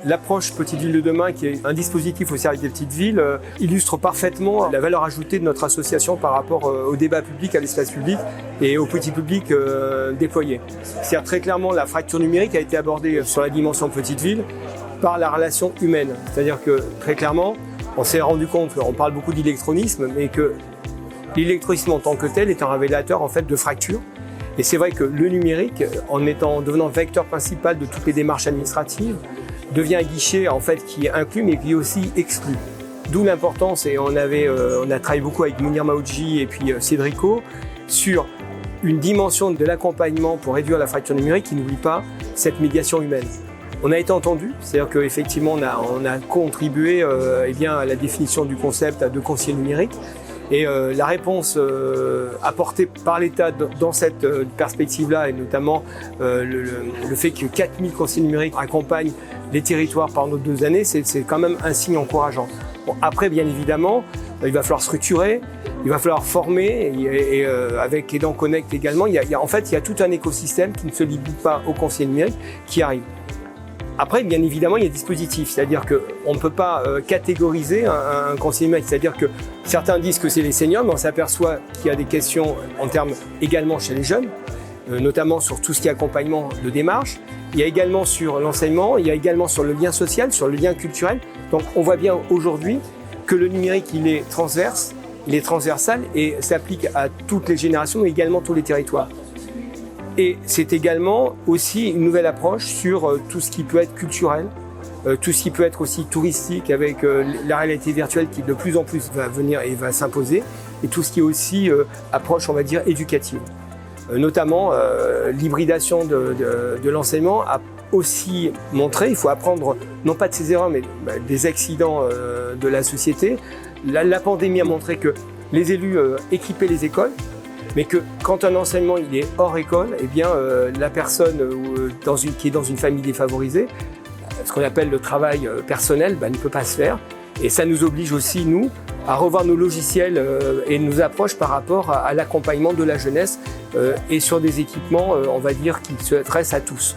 L'approche Petite Ville de demain, qui est un dispositif au service des petites villes, illustre parfaitement la valeur ajoutée de notre association par rapport au débat public, à l'espace public et au petit public déployé. C'est-à-dire très clairement, la fracture numérique a été abordée sur la dimension petite ville par la relation humaine. C'est-à-dire que très clairement, on s'est rendu compte, on parle beaucoup d'électronisme, mais que l'électronisme en tant que tel est un révélateur en fait de fracture. Et c'est vrai que le numérique, en devenant vecteur principal de toutes les démarches administratives, devient un guichet en fait qui inclut mais qui aussi exclut. D'où l'importance, et on a travaillé beaucoup avec Mounir Maoudji et puis Cédrico sur une dimension de l'accompagnement pour réduire la fracture numérique qui n'oublie pas cette médiation humaine. On a été entendu, c'est-à-dire qu'effectivement on a contribué à la définition du concept de conseiller numérique. Et la réponse apportée par l'État dans cette perspective-là, et notamment le fait que 4000 conseillers numériques accompagnent les territoires pendant 2 années, c'est quand même un signe encourageant. Bon, après, bien évidemment, il va falloir structurer, il va falloir former, et avec Aidant Connect également, il y a tout un écosystème qui ne se limite pas aux conseillers numériques qui arrive. Après, bien évidemment, il y a des dispositifs, c'est-à-dire qu'on ne peut pas catégoriser un conseiller numérique, c'est-à-dire que certains disent que c'est les seniors, mais on s'aperçoit qu'il y a des questions en termes également chez les jeunes, notamment sur tout ce qui est accompagnement de démarche. Il y a également sur l'enseignement, il y a également sur le lien social, sur le lien culturel. Donc on voit bien aujourd'hui que le numérique, il est transverse, il est transversal et s'applique à toutes les générations, mais également tous les territoires. Et c'est également aussi une nouvelle approche sur tout ce qui peut être culturel, tout ce qui peut être aussi touristique avec la réalité virtuelle qui de plus en plus va venir et va s'imposer, et tout ce qui est aussi approche, on va dire, éducative. Notamment l'hybridation de l'enseignement a aussi montré, il faut apprendre non pas de ses erreurs, mais des accidents de la société. La pandémie a montré que les élus équipaient les écoles, mais que quand un enseignement il est hors école, eh bien la personne qui est dans une famille défavorisée, ce qu'on appelle le travail personnel, ne peut pas se faire. Et ça nous oblige aussi, nous, à revoir nos logiciels et nos approches par rapport à l'accompagnement de la jeunesse et sur des équipements, on va dire, qui s'adressent à tous.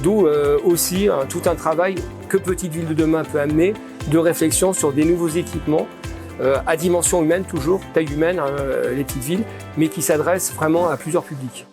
D'où aussi tout un travail que Petite Ville de demain peut amener de réflexion sur des nouveaux équipements à dimension humaine toujours, taille humaine, les petites villes, mais qui s'adressent vraiment à plusieurs publics.